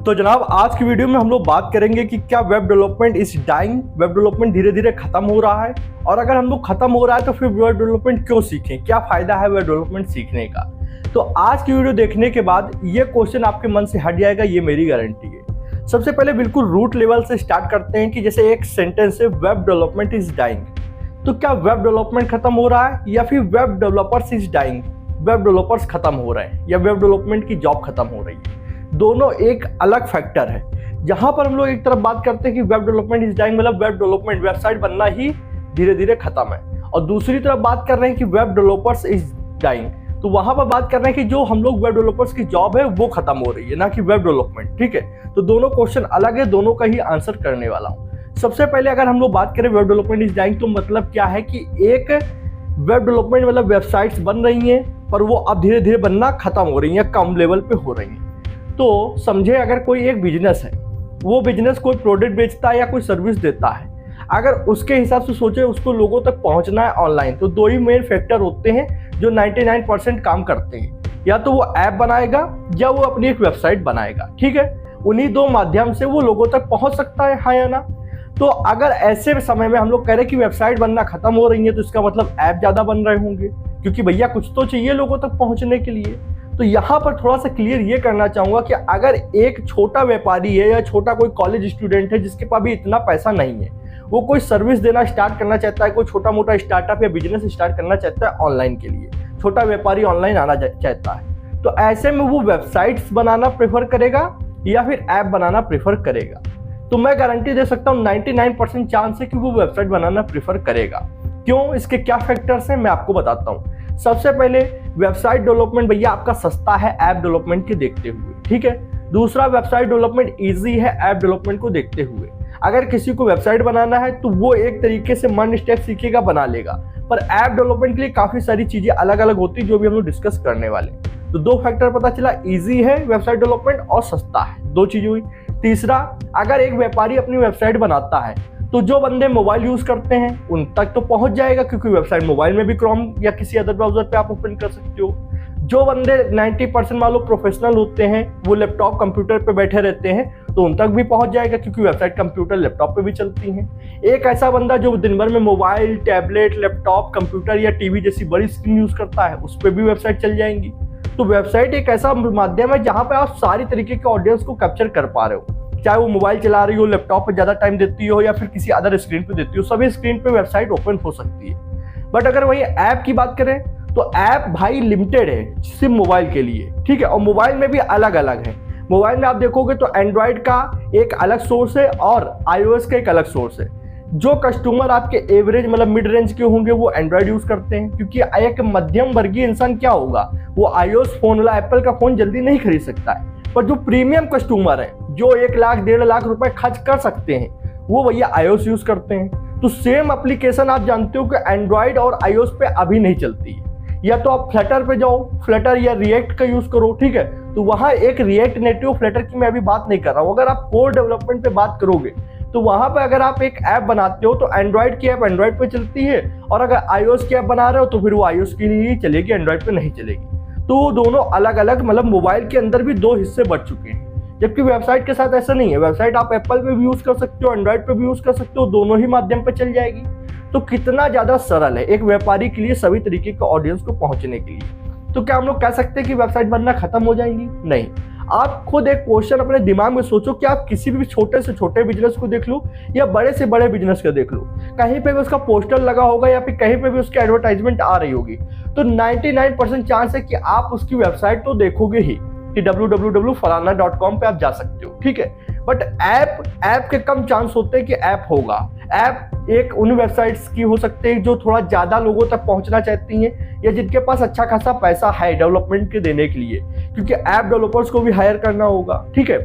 तो जनाब आज की वीडियो में हम लोग बात करेंगे कि क्या web development is dying, web development धीरे धीरे खत्म हो रहा है, और अगर हम लोग खत्म हो रहा है तो फिर वेब डेवलपमेंट क्यों सीखें, क्या फायदा है वेब डेवलपमेंट सीखने का। तो आज की वीडियो देखने के बाद ये क्वेश्चन आपके मन से हट जाएगा, ये मेरी गारंटी है। सबसे पहले बिल्कुल रूट लेवल से स्टार्ट करते हैं कि जैसे एक सेंटेंस है वेब डेवलपमेंट इज डाइंग, तो क्या वेब डेवलपमेंट खत्म हो रहा है या फिर web developers is dying, web developers खत्म हो रहे हैं या वेब डेवलपमेंट की जॉब खत्म हो रही है। दोनों एक अलग फैक्टर है। जहां पर हम लोग एक तरफ बात करते हैं कि वेब डेवलपमेंट इज डाइंग, मतलब वेब डेवलपमेंट वेबसाइट बनना ही धीरे धीरे खत्म है, और दूसरी तरफ बात कर रहे हैं कि वेब डेवलपर्स इज डाइंग, तो वहां पर बात कर रहे हैं कि जो हम लोग वेब डेवलपर्स की जॉब है वो खत्म हो रही है, ना कि वेब डेवलपमेंट। ठीक है, तो दोनों क्वेश्चन अलग है, दोनों का ही आंसर करने वाला हूं। सबसे पहले अगर हम लोग बात करें वेब डेवलपमेंट इज डाइंग, तो मतलब क्या है कि एक वेब डेवलपमेंट मतलब वेबसाइट्स बन रही हैं पर वो अब धीरे धीरे बनना खत्म हो रही है, कम लेवल पे हो रही है। तो समझे अगर कोई एक बिजनेस है, वो बिजनेस कोई प्रोडक्ट बेचता है या कोई सर्विस देता है, अगर उसके हिसाब से सोचे उसको लोगों तक पहुंचना है ऑनलाइन, तो दो ही मेन फैक्टर होते हैं जो 99% काम करते हैं, या तो वो ऐप बनाएगा या वो अपनी एक वेबसाइट बनाएगा। ठीक है, उन्हीं दो माध्यम से वो लोगों तक पहुंच सकता है, हाँ या ना। तो अगर ऐसे समय में हम लोग कह रहे हैं कि वेबसाइट बनना खत्म हो रही है, तो इसका मतलब ऐप ज्यादा बन रहे होंगे, क्योंकि भैया कुछ तो चाहिए लोगों तक पहुंचने के लिए। तो यहाँ पर थोड़ा सा क्लियर ये करना चाहूंगा कि अगर एक छोटा व्यापारी है या छोटा कोई कॉलेज स्टूडेंट है जिसके पास भी इतना पैसा नहीं है, वो कोई सर्विस देना स्टार्ट करना चाहता है, कोई छोटा मोटा स्टार्टअप या बिजनेस स्टार्ट करना चाहता है ऑनलाइन के लिए, छोटा व्यापारी ऑनलाइन आना चाहता है, तो ऐसे में वो वेबसाइट्स बनाना प्रेफर करेगा या फिर ऐप बनाना प्रेफर करेगा। तो मैं गारंटी दे सकता हूँ 99% चांस है कि वो वेबसाइट बनाना प्रेफर करेगा। क्यों, इसके क्या फैक्टर्स हैं मैं आपको बताता हूँ। सबसे पहले वेबसाइट डेवलपमेंट भैया आपका सस्ता है ऐप डेवलपमेंट के देखते हुए। ठीक है, दूसरा वेबसाइट डेवलपमेंट इजी है ऐप डेवलपमेंट को देखते हुए। अगर किसी को वेबसाइट बनाना है तो वो एक तरीके से मन स्टेप सीखेगा, बना लेगा, पर ऐप डेवलपमेंट के लिए काफी सारी चीजें अलग अलग होती है जो भी हम लोग डिस्कस करने वाले। तो दो फैक्टर पता चला, इजी है वेबसाइट डेवलपमेंट और सस्ता है, दो चीजें हुई। तीसरा, अगर एक व्यापारी अपनी वेबसाइट बनाता है तो जो बंदे मोबाइल यूज करते हैं उन तक तो पहुंच जाएगा, क्योंकि वेबसाइट मोबाइल में भी क्रोम या किसी अदर ब्राउजर पे आप ओपन कर सकते हो। जो बंदे 90% मान लो प्रोफेशनल होते हैं, वो लैपटॉप कंप्यूटर पे बैठे रहते हैं, तो उन तक भी पहुंच जाएगा, क्योंकि वेबसाइट कंप्यूटर लैपटॉप पे भी चलती हैं। एक ऐसा बंदा जो दिन भर में मोबाइल, टैबलेट, लैपटॉप, कंप्यूटर या टीवी जैसी बड़ी स्क्रीन यूज करता है, उस पर भी वेबसाइट चल जाएंगी। तो वेबसाइट एक ऐसा माध्यम है जहां पे आप सारी तरीके के ऑडियंस को कैप्चर कर पा रहे हो, चाहे वो मोबाइल चला रही हो, लैपटॉप पे ज्यादा टाइम देती हो या फिर किसी अदर स्क्रीन पे देती हो, सभी स्क्रीन पे वेबसाइट ओपन हो सकती है। बट अगर वही ऐप की बात करें तो ऐप भाई लिमिटेड है सिर्फ मोबाइल के लिए। ठीक है, और मोबाइल में भी अलग अलग है। मोबाइल में आप देखोगे तो एंड्रॉइड का एक अलग सोर्स है और iOS का एक अलग सोर्स है। जो कस्टमर आपके एवरेज मतलब मिड रेंज के होंगे वो एंड्रॉइड यूज करते हैं, क्योंकि एक मध्यम वर्गीय इंसान क्या होगा, वो iOS फोन वाला एप्पल का फोन जल्दी नहीं खरीद सकता है। पर जो प्रीमियम कस्टमर है, जो 1 लाख 1.5 लाख रुपए खर्च कर सकते हैं, वो भैया iOS यूज करते हैं। तो सेम एप्लीकेशन आप जानते हो कि एंड्रॉइड और iOS पे अभी नहीं चलती है। या तो आप फ्लटर पे जाओ, फ्लटर या रिएक्ट का यूज करो। ठीक है, तो वहां एक रिएक्ट नेटिव फ्लटर की मैं अभी बात नहीं कर रहा हूं। अगर आप कोर डेवलपमेंट पे बात करोगे तो वहां पे अगर आप एक ऐप बनाते हो तो एंड्रॉइड की ऐप एंड्रॉइड पे चलती है, और अगर iOS की ऐप बना रहे हो तो फिर वो iOS की ही चलेगी, एंड्रॉइड पे नहीं चलेगी। तो दोनों अलग अलग मतलब मोबाइल के अंदर भी दो हिस्से बढ़ चुके हैं, जबकि वेबसाइट के साथ ऐसा नहीं है। वेबसाइट आप एप्पल पे भी यूज कर सकते हो, एंड्रॉइड पे भी यूज कर सकते हो, दोनों ही माध्यम पे चल जाएगी। तो कितना ज्यादा सरल है एक व्यापारी के लिए सभी तरीके के ऑडियंस को पहुंचने के लिए। तो क्या हम लोग कह सकते हैं कि वेबसाइट बनना खत्म हो जाएंगी? नहीं। आप खुद एक क्वेश्चन अपने दिमाग में सोचो कि आप किसी भी छोटे से छोटे बिजनेस को देख लो या बड़े से बड़े बिजनेस को देख लो, कहीं पे भी उसका पोस्टर लगा होगा या फिर कहीं पे भी उसकी एडवर्टाइजमेंट आ रही होगी, तो 99% चांस है कि आप उसकी वेबसाइट तो देखोगे ही कि www.falana.com पे आप जा सकते हो। ठीक है, बट ऐप के कम चांस होते हैं कि ऐप होगा। ऐप एक उन वेबसाइट्स की हो सकते हैं जो थोड़ा ज्यादा लोगों तक पहुंचना चाहती हैं या जिनके पास अच्छा खासा पैसा है डेवलपमेंट के देने के लिए, क्योंकि ऐप डेवलपर्स को भी हायर करना होगा। ठीक है,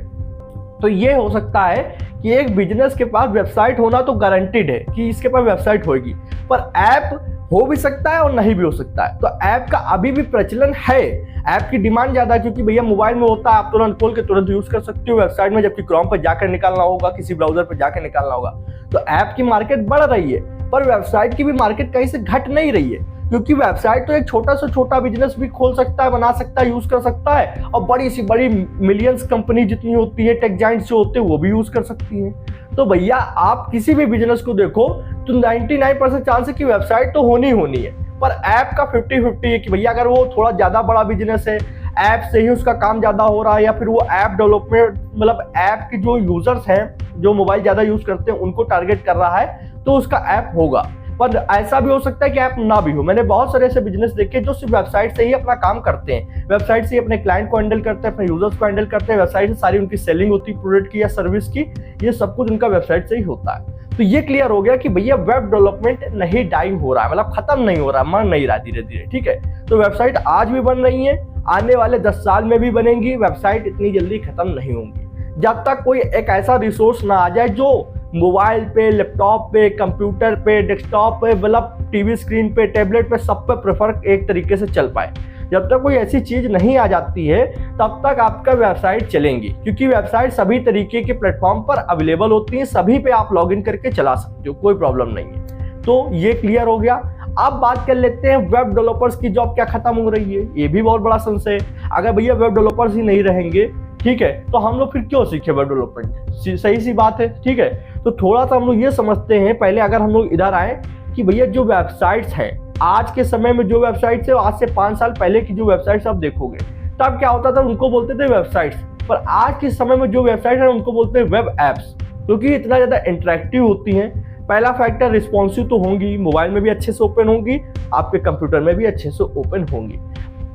तो ये हो सकता है कि एक बिजनेस के पास वेबसाइट होना तो गारंटीड है कि इसके पास वेबसाइट होगी, पर ऐप हो भी सकता है और नहीं भी हो सकता है। तो ऐप का अभी भी प्रचलन है, ऐप की डिमांड ज्यादा है, क्योंकि भैया मोबाइल में होता है, आप तुरंत खोल के तुरंत यूज कर सकते हो वेबसाइट में, जबकि क्रोम पर जाकर निकालना होगा, किसी ब्राउजर पर जाकर निकालना होगा। तो ऐप की मार्केट बढ़ रही है, पर वेबसाइट की भी मार्केट कहीं से घट नहीं रही है। क्योंकि वेबसाइट तो एक छोटा से छोटा बिजनेस भी खोल सकता है, बना सकता है, यूज कर सकता है, और बड़ी सी बड़ी मिलियंस कंपनी जितनी होती है, टेक जाइंट्स जो होते हैं वो भी यूज कर सकती हैं। तो भैया आप किसी भी बिजनेस को देखो तो 99% चांस है कि वेबसाइट तो होनी होनी है, पर ऐप का 50-50 है कि भैया अगर वो थोड़ा ज्यादा बड़ा बिजनेस है, ऐप से ही उसका काम ज्यादा हो रहा है, या फिर वो ऐप डेवलपमेंट मतलब ऐप के जो यूजर्स हैं जो मोबाइल ज्यादा यूज करते हैं उनको टारगेट कर रहा है, तो उसका ऐप होगा। पर ऐसा भी हो सकता है कि ऐप ना भी हो। मैंने बहुत सारे ऐसे बिजनेस देखे जो सिर्फ वेबसाइट से ही अपना काम करते हैं, वेबसाइट से ही अपने क्लाइंट को हैंडल करते हैं, अपने यूजर्स को हैंडल करते हैं, वेबसाइट से सारी उनकी सेलिंग होती है प्रोडक्ट की या सर्विस की, ये सब कुछ उनका वेबसाइट से ही होता है। तो ये क्लियर हो गया कि भैया वेब डेवलपमेंट नहीं डाइंग हो रहा है, मतलब खत्म नहीं हो रहा, मर नहीं रहा धीरे धीरे, ठीक है। तो वेबसाइट आज भी बन रही है, आने वाले 10 साल में भी बनेंगी, वेबसाइट इतनी जल्दी खत्म नहीं होंगी जब तक कोई एक ऐसा रिसोर्स ना आ जाए जो मोबाइल पे, लैपटॉप पे, कंप्यूटर पे, डेस्कटॉप पे, मतलब टीवी स्क्रीन पे, टैबलेट पे, सब पे प्रेफर एक तरीके से चल पाए। जब तक कोई ऐसी चीज नहीं आ जाती है तब तक आपका वेबसाइट चलेंगी, क्योंकि वेबसाइट सभी तरीके के प्लेटफॉर्म पर अवेलेबल होती है, सभी पे आप लॉगिन करके चला सकते हो, कोई प्रॉब्लम नहीं है। तो ये क्लियर हो गया। अब बात कर लेते हैं वेब डेवलपर्स की जॉब क्या खत्म हो रही है। ये भी बहुत बड़ा संशय है। अगर भैया वेब डेवलपर्स ही नहीं रहेंगे, ठीक है, तो हम लोग फिर क्यों सीखे वेब डेवलपमेंट? सही सी बात है, ठीक है। तो थोड़ा सा हम लोग ये समझते हैं पहले, अगर हम लोग इधर आए कि भैया जो वेबसाइट्स हैं आज के समय में, जो वेबसाइट्स है आज से 5 साल पहले की जो वेबसाइट्स आप देखोगे तब क्या होता था, उनको बोलते थे वेबसाइट्स, पर आज के समय में जो वेबसाइट है उनको बोलते हैं वेब एप्स, क्योंकि इतना ज़्यादा इंटरेक्टिव होती हैं। पहला फैक्टर रिस्पॉन्सिव तो होंगी, मोबाइल में भी अच्छे से ओपन होंगी, आपके कंप्यूटर में भी अच्छे से ओपन होंगी,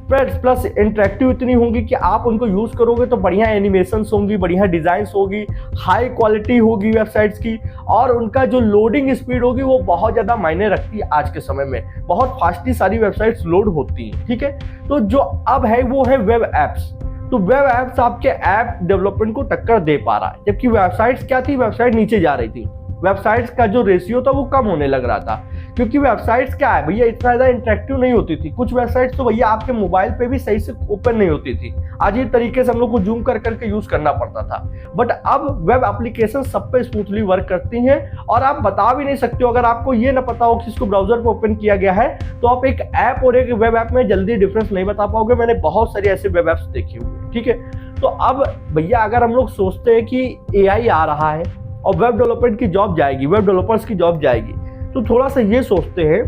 प्लस इंटरेक्टिव इतनी होंगी कि आप उनको यूज करोगे तो बढ़िया एनिमेशंस होंगी, बढ़िया डिजाइंस होगी, हाई क्वालिटी होगी वेबसाइट्स की, और उनका जो लोडिंग स्पीड होगी वो बहुत ज़्यादा मायने रखती है। आज के समय में बहुत फास्टली सारी वेबसाइट्स लोड होती हैं, ठीक है। तो जो अब है वो है वेब एप्स। तो वेब एप्स आपके ऐप डेवलपमेंट को टक्कर दे पा रहा है, जबकि वेबसाइट्स क्या थी, वेबसाइट नीचे जा रही थी, वेबसाइट्स का जो रेशियो था वो कम होने लग रहा था, क्योंकि वेबसाइट्स क्या है भैया इतना ज़्यादा इंटरेक्टिव नहीं होती थी। कुछ वेबसाइट्स तो भैया आपके मोबाइल पे भी सही से ओपन नहीं होती थी, अजीब तरीके से हम लोग को जूम कर करके यूज करना पड़ता था। बट अब वेब एप्लीकेशन सब पे स्मूथली वर्क करती हैं, और आप बता भी नहीं सकते हो, अगर आपको ये ना पता हो कि इसको ब्राउजर पे ओपन किया गया है तो आप एक ऐप और एक वेब ऐप में जल्दी डिफरेंस नहीं बता पाओगे। मैंने बहुत सारे ऐसे वेब ऐप्स देखे हुए, ठीक है। तो अब भैया अगर हम लोग सोचते हैं कि AI आ रहा है और वेब डेवलपमेंट की जॉब जाएगी, वेब डेवलपर्स की जॉब जाएगी, तो थोड़ा सा ये सोचते हैं,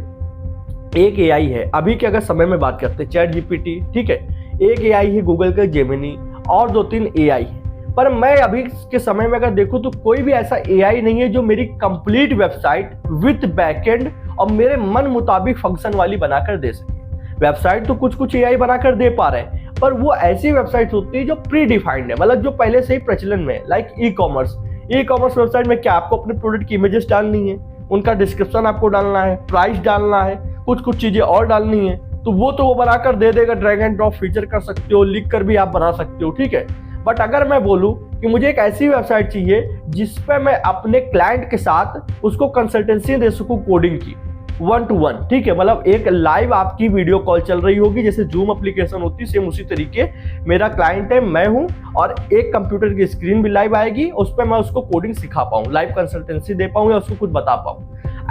एक AI है अभी के अगर समय में बात करते हैं चैट GPT, ठीक है, एक AI है गूगल का जेमिनी, और 2-3 AI है। पर मैं अभी के समय में अगर देखूं तो कोई भी ऐसा AI नहीं है जो मेरी कंप्लीट वेबसाइट विथ बैकएंड और मेरे मन मुताबिक फंक्शन वाली बनाकर दे सके। वेबसाइट तो कुछ AI बनाकर दे पा रहे हैं, पर वो ऐसी वेबसाइट होती है जो प्री डिफाइंड है, मतलब जो पहले से ही प्रचलन में है। लाइक ई कॉमर्स वेबसाइट में क्या आपको अपने प्रोडक्ट की इमेजेस डालनी है, उनका डिस्क्रिप्शन आपको डालना है, प्राइस डालना है, कुछ चीजें और डालनी है, तो वो बनाकर दे देगा। ड्रैग एंड ड्रॉप फीचर कर सकते हो, लिख कर भी आप बना सकते हो, ठीक है। बट अगर मैं बोलूं कि मुझे एक ऐसी वेबसाइट चाहिए जिसपे मैं अपने क्लाइंट के साथ उसको कंसल्टेंसी दे सकूं कोडिंग की 1 to 1, ठीक है, मतलब एक लाइव आपकी वीडियो कॉल चल रही होगी, जैसे जूम एप्लीकेशन होती है, सेम उसी तरीके मेरा क्लाइंट है, मैं हूं, और एक कंप्यूटर की स्क्रीन भी लाइव आएगी, उस पर मैं उसको कोडिंग सिखा पाऊं, लाइव कंसल्टेंसी दे पाऊं या उसको कुछ बता पाऊं।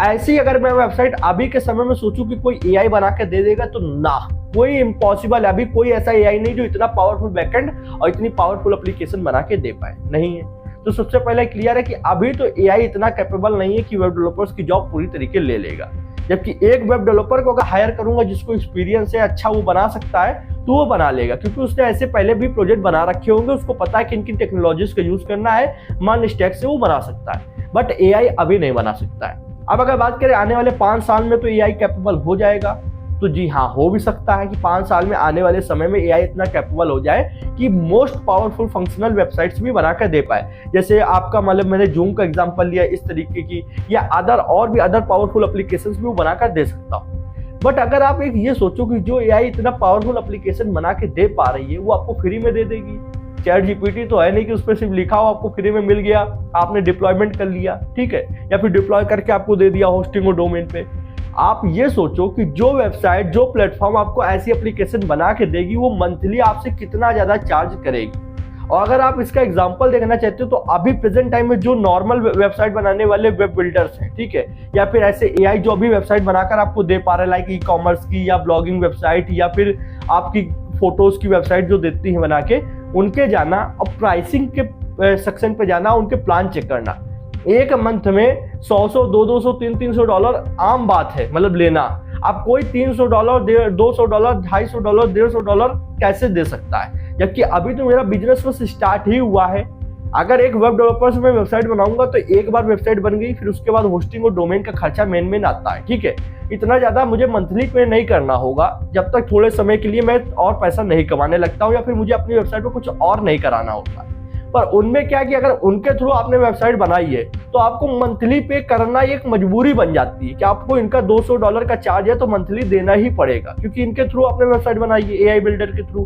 ऐसी अगर मैं वेबसाइट अभी के समय में सोचूं कि कोई AI बना के दे देगा, तो ना, कोई इम्पॉसिबल है। अभी कोई ऐसा AI नहीं जो इतना पावरफुल बैकएंड और इतनी पावरफुल एप्लीकेशन बना के दे पाए, नहीं है। तो सबसे पहले क्लियर है कि अभी तो AI इतना कैपेबल नहीं है कि वेब डेवलपर्स की जॉब पूरी तरीके ले लेगा। जबकि एक वेब डेवलपर को अगर हायर करूंगा जिसको एक्सपीरियंस है, अच्छा वो बना सकता है, तो वो बना लेगा, क्योंकि उसने ऐसे पहले भी प्रोजेक्ट बना रखे होंगे, उसको पता है किन किन टेक्नोलॉजीज का यूज करना है, मान स्टैक से वो बना सकता है। बट AI अभी नहीं बना सकता है। अब अगर बात करें आने वाले 5 साल में तो AI कैपेबल हो जाएगा, तो जी हाँ, हो भी सकता है कि 5 साल में आने वाले समय में AI इतना कैपेबल हो जाए कि मोस्ट पावरफुल फंक्शनल वेबसाइट्स भी बनाकर दे पाए। जैसे आपका मतलब मैंने जूम का एग्जांपल लिया इस तरीके की, या अदर पावरफुल एप्लीकेशंस भी वो बनाकर दे सकता हूँ। बट अगर आप एक ये सोचो कि जो AI इतना पावरफुल एप्लीकेशन बना के दे पा रही है वो आपको फ्री में दे देगी। चैट GPT तो है नहीं कि उस पर सिर्फ लिखा हो आपको फ्री में मिल गया, आपने डिप्लॉयमेंट कर लिया, ठीक है, या फिर डिप्लॉय करके आपको दे दिया होस्टिंग और डोमेन पे। आप ये सोचो कि जो वेबसाइट, जो प्लेटफॉर्म आपको ऐसी एप्लीकेशन बना के देगी वो मंथली आपसे कितना ज्यादा चार्ज करेगी, और अगर आप इसका एग्जांपल देखना चाहते हो तो अभी प्रेजेंट टाइम में जो नॉर्मल वेबसाइट बनाने वाले वेब बिल्डर्स हैं, ठीक है, या फिर ऐसे एआई जो अभी वेबसाइट बनाकर आपको दे पा रहे हैं, लाइक ई कॉमर्स की या ब्लॉगिंग वेबसाइट या फिर आपकी फोटोज की वेबसाइट जो देती है बना के, उनके जाना और प्राइसिंग के सेक्शन पे जाना, उनके प्लान चेक करना। एक मंथ में 100 $200 $300 आम बात है, मतलब लेना। अब कोई $300 $200 $250 $150 कैसे दे सकता है, जबकि अभी तो मेरा बिजनेस बस स्टार्ट ही हुआ है। अगर एक वेब डेवलपर से मैं वेबसाइट बनाऊंगा तो एक बार वेबसाइट बन गई, फिर उसके बाद होस्टिंग और डोमेन का खर्चा मेन आता है, ठीक है। इतना ज्यादा मुझे मंथली पे नहीं करना होगा जब तक थोड़े समय के लिए मैं और पैसा नहीं कमाने लगता हूँ या फिर मुझे अपनी वेबसाइट पर कुछ और नहीं कराना होता। पर उनमें क्या कि अगर उनके थ्रू आपने वेबसाइट बनाई है तो आपको मंथली पे करना एक मजबूरी बन जाती है कि आपको इनका $200 का चार्ज है तो मंथली देना ही पड़ेगा, क्योंकि इनके थ्रू आपने वेबसाइट बनाई है एआई बिल्डर के थ्रू।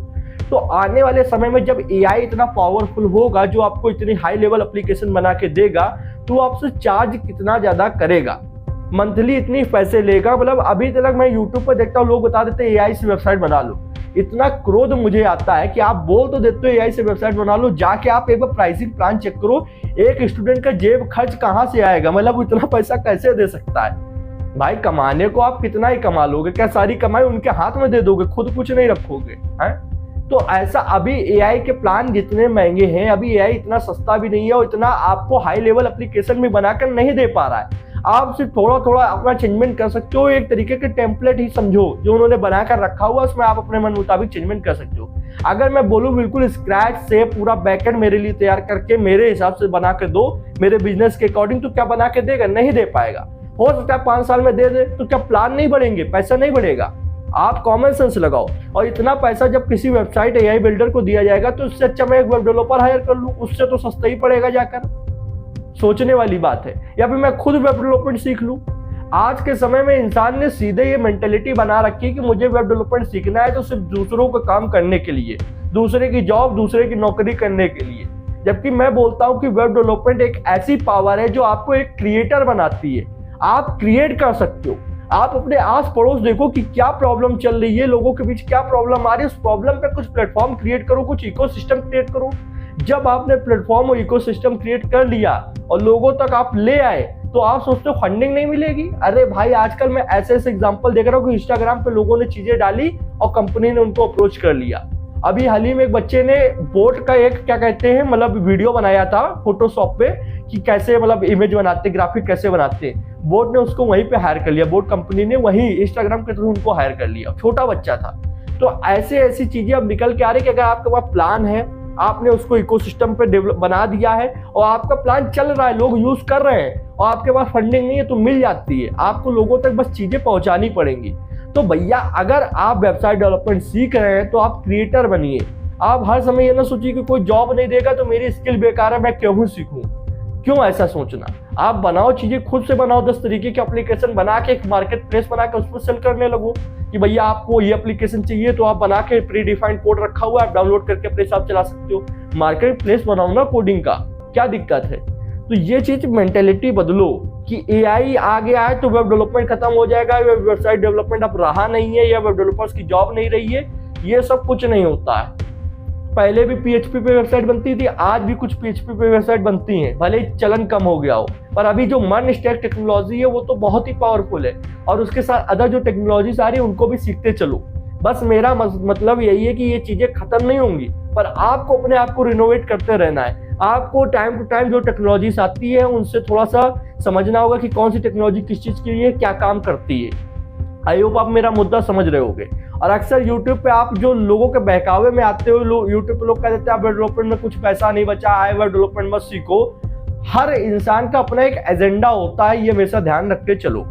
तो आने वाले समय में जब एआई इतना पावरफुल होगा, जो आपको इतनी हाई लेवल एप्लीकेशन बना के देगा, तो आपसे चार्ज कितना ज्यादा करेगा, मंथली इतनी पैसे लेगा। मतलब अभी तक मैं यूट्यूब पर देखता हूँ लोग बता देते हैं एआई से वेबसाइट बना लो। इतना क्रोध मुझे आता है कि आप बोल तो देते हो एआई से वेबसाइट बना लो, जाके आप एक बार प्राइसिंग प्लान चेक करो, एक स्टूडेंट का जेब खर्च कहाँ से आएगा, मतलब इतना पैसा कैसे दे सकता है भाई। कमाने को आप कितना ही कमा लोगे, क्या सारी कमाई उनके हाथ में दे दोगे, खुद कुछ नहीं रखोगे हैं? तो ऐसा अभी एआई के प्लान जितने महंगे हैं, अभी एआई इतना सस्ता भी नहीं है और इतना आपको हाई लेवल एप्लीकेशन में बनाकर नहीं दे पा रहा है। आप सिर्फ थोड़ा थोड़ा अपना चेंजमेंट कर सकते हो, एक तरीके के टेम्पलेट ही समझो जो उन्होंने बनाकर रखा हुआ, उसमें आप अपने मन मुताबिक चेंजमेंट कर सकते हो। अगर मैं बोलूँ बिल्कुल स्क्रैच से पूरा बैकएंड मेरे लिए तैयार करके मेरे हिसाब से बना के दो, मेरे बिजनेस के अकॉर्डिंग, तो क्या बना के देगा? नहीं दे पाएगा। हो सकता है 5 साल में दे दे, तो क्या प्लान नहीं बढ़ेंगे, पैसा नहीं बढ़ेगा? आप कॉमन सेंस लगाओ। और इतना पैसा जब किसी वेबसाइट एआई बिल्डर को दिया जाएगा तो उससे अच्छा मैं एक वेब डेवलपर हायर कर लूँ, उससे तो सस्ता ही पड़ेगा जाकर। सोचने वाली बात है। या फिर मैं खुद वेब डेवलपमेंट सीख लूं। आज के समय में इंसान ने सीधे ये मेंटेलिटी बना रखी है कि मुझे वेब डेवलपमेंट सीखना है तो सिर्फ दूसरों का काम करने के लिए, दूसरे की जॉब, दूसरे की नौकरी करने के लिए। जबकि मैं बोलता हूं कि वेब डेवलपमेंट एक ऐसी पावर है जो आपको एक क्रिएटर बनाती है। आप क्रिएट कर सकते हो। आप अपने आस पड़ोस देखो कि क्या प्रॉब्लम चल रही है, लोगों के बीच क्या प्रॉब्लम आ रही है, उस प्रॉब्लम पे कुछ प्लेटफॉर्म क्रिएट करो, कुछ इकोसिस्टम क्रिएट करो। जब आपने प्लेटफॉर्म और इकोसिस्टम क्रिएट कर लिया और लोगों तक आप ले आए तो आप सोचते हो फंडिंग नहीं मिलेगी। अरे भाई, आजकल मैं ऐसे एग्जांपल देख रहा हूँ कि इंस्टाग्राम पे लोगों ने चीजें डाली और कंपनी ने उनको अप्रोच कर लिया। अभी हाल ही में एक बच्चे ने बोट का एक क्या कहते हैं मतलब वीडियो बनाया था फोटोशॉप पे कि कैसे मतलब इमेज बनाते, ग्राफिक कैसे बनाते। बोट ने उसको वहीं पे हायर कर लिया, बोट कंपनी ने वहीं इंस्टाग्राम के थ्रू उनको हायर कर लिया। छोटा बच्चा था। तो ऐसी चीजें अब निकल के आ रही कि अगर आपके पास प्लान है, आपने उसको इकोसिस्टम पे डेवलप बना दिया है और आपका प्लान चल रहा है, लोग यूज कर रहे हैं और आपके पास फंडिंग नहीं है तो मिल जाती है। आपको लोगों तक बस चीजें पहुंचानी पड़ेंगी। तो भैया, अगर आप वेबसाइट डेवलपमेंट सीख रहे हैं तो आप क्रिएटर बनिए। आप हर समय ये ना सोचिए कि कोई जॉब नहीं देगा तो मेरी स्किल बेकार है, मैं क्यों सीखूं। क्यों ऐसा सोचना? आप बनाओ, चीजें खुद से बनाओ। 10 तरीके की एप्लीकेशन बना के एक मार्केट प्लेस बना के उस पर सेल करने लगो कि भैया आपको ये एप्लीकेशन चाहिए तो आप बना के प्री डिफाइंड कोड रखा हुआ है, आप डाउनलोड करके अपने हिसाब चला सकते हो। मार्केट प्लेस बनाओ ना कोडिंग का, क्या दिक्कत है? तो ये चीज मेंटेलिटी बदलो कि एआई आ गया है तो वेब डेवलपमेंट खत्म हो जाएगा, वेबसाइट डेवलपमेंट अब रहा नहीं है या वेब डेवलपर्स की जॉब नहीं रही है। ये सब कुछ नहीं होता है। पहले भी PHP पे वेबसाइट बनती थी, आज भी कुछ PHP पे वेबसाइट बनती हैं, भले ही चलन कम हो गया हो। पर अभी जो मर्न स्टैक टेक्नोलॉजी है वो तो बहुत ही पावरफुल है और उसके साथ अदर जो टेक्नोलॉजीज आ रही है उनको भी सीखते चलो। बस मेरा मतलब यही है कि ये चीजें खत्म नहीं होंगी, पर आपको अपने आप को रिनोवेट करते रहना है। आपको टाइम टू टाइम जो टेक्नोलॉजीज आती है उनसे थोड़ा सा समझना होगा कि कौन सी टेक्नोलॉजी किस चीज के लिए क्या काम करती है। आई होप आप मेरा मुद्दा समझ रहे होगे। और अक्सर यूट्यूब पे आप जो लोगों के बहकावे में आते हो, यूट्यूब पे लोग कह देते हैं वेब डेवलपमेंट में कुछ पैसा नहीं बचा है, वेब डेवलपमेंट मत सीखो। हर इंसान का अपना एक एजेंडा होता है, ये हमेशा ध्यान रख के चलो।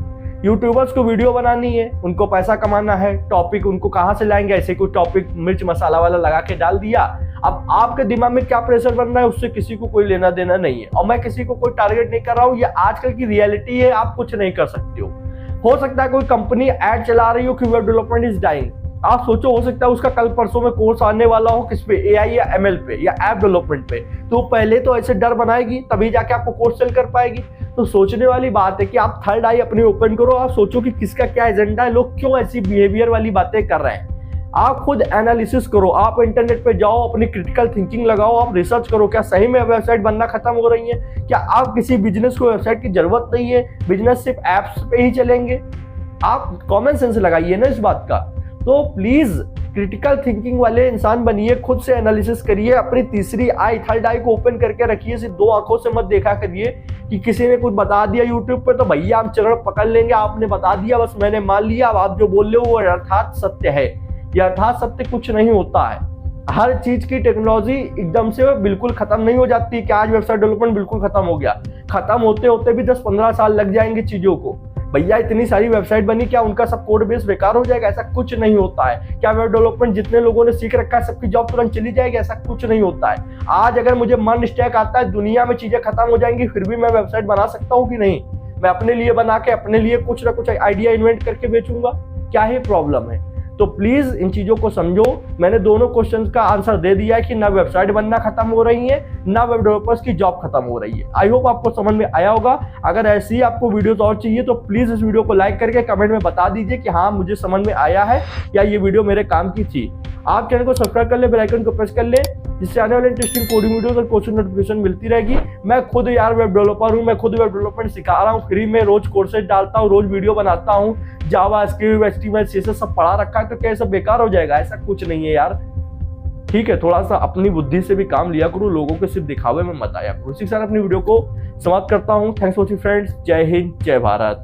यूट्यूबर्स को वीडियो बनानी है, उनको पैसा कमाना है, टॉपिक उनको कहाँ से लाएंगे, ऐसे कोई टॉपिक मिर्च मसाला वाला लगा के डाल दिया। अब आपके दिमाग में क्या प्रेशर बन रहा है उससे किसी को कोई लेना देना नहीं है। और मैं किसी को कोई टारगेट नहीं कर रहा हूँ, ये आजकल की रियलिटी है, आप कुछ नहीं कर सकते हो सकता है कोई कंपनी ऐड चला रही हो कि वेब डेवलपमेंट इज डाइंग। आप सोचो, हो सकता है उसका कल परसों में कोर्स आने वाला हो किस पे, एआई या एमएल पे या ऐप डेवलपमेंट पे, तो पहले तो ऐसे डर बनाएगी तभी जाके आपको कोर्स सेल कर पाएगी। तो सोचने वाली बात है कि आप थर्ड आई अपनी ओपन करो, आप सोचो कि किसका क्या एजेंडा है, लोग क्यों ऐसी बिहेवियर वाली बातें कर रहे हैं। आप खुद एनालिसिस करो, आप इंटरनेट पे जाओ, अपनी क्रिटिकल थिंकिंग लगाओ, आप रिसर्च करो क्या सही में वेबसाइट बनना खत्म हो रही है, क्या आप किसी बिजनेस को वेबसाइट की जरूरत नहीं है, बिजनेस सिर्फ एप्स पे ही चलेंगे। आप कॉमन सेंस लगाइए ना इस बात का। तो प्लीज क्रिटिकल थिंकिंग वाले इंसान बनिए, खुद से एनालिसिस करिए, अपनी तीसरी आई थर्ड आई को ओपन करके रखिए, सिर्फ दो आंखों से मत देखा करिए कि किसी ने कुछ बता दिया यूट्यूब पे तो भैया हम चरण पकड़ लेंगे, आपने बता दिया बस मैंने मान लिया, अब आप जो बोल रहे हो वो अर्थात सत्य है। यथार्थ सत्य कुछ नहीं होता है। हर चीज की टेक्नोलॉजी एकदम से बिल्कुल खत्म नहीं हो जाती कि आज वेबसाइट डेवलपमेंट बिल्कुल खत्म हो गया। खत्म होते होते भी 10-15 साल लग जाएंगे चीजों को। भैया इतनी सारी वेबसाइट बनी, क्या उनका सब कोड बेस बेकार हो जाएगा? ऐसा कुछ नहीं होता है। क्या वेब डेवलपमेंट जितने लोगों ने सीख रखा है सबकी जॉब तुरंत चली जाएगी? ऐसा कुछ नहीं होता है। आज अगर मुझे मन स्टैक आता है, दुनिया में चीजें खत्म हो जाएंगी, फिर भी मैं वेबसाइट बना सकता हूँ कि नहीं? मैं अपने लिए बना के अपने लिए कुछ ना कुछ आइडिया इन्वेंट करके बेचूंगा, क्या ही प्रॉब्लम है? तो प्लीज इन चीजों को समझो। मैंने दोनों क्वेश्चंस का आंसर दे दिया है कि ना वेबसाइट बनना खत्म हो रही है, ना वेब डेवलपर्स की जॉब खत्म हो रही है। आई होप आपको समझ में आया होगा। अगर ऐसी ही आपको वीडियोस और चाहिए तो प्लीज इस वीडियो को लाइक करके कमेंट में बता दीजिए कि हाँ मुझे समझ में आया है या ये वीडियो मेरे काम की थी। आप चैनल को सब्सक्राइब कर ले, बेल आइकन को प्रेस कर ले, जिससे आने वाले इंटरेस्टिंग कोडिंग वीडियोस और कोर्स नोटिफिकेशन मिलती रहेगी। मैं खुद यार वेब डेवलपर हूँ, मैं खुद वेब डेवलपमेंट सिखा रहा हूँ, फ्री में रोज कोर्सेज डालता हूँ, रोज वीडियो बनाता हूँ, जावा स्क्रिप्ट एचटीएमएल सीएसएस सब पढ़ा रखा है। तो क्या सब बेकार हो जाएगा? ऐसा कुछ नहीं है यार, ठीक है। थोड़ा सा अपनी बुद्धि से भी काम लिया करो, लोगों को सिर्फ दिखावे में मत आया करो। इसी के साथ अपनी वीडियो को समाप्त करता हूँ। Thanks for watching friends. जय हिंद, जय भारत।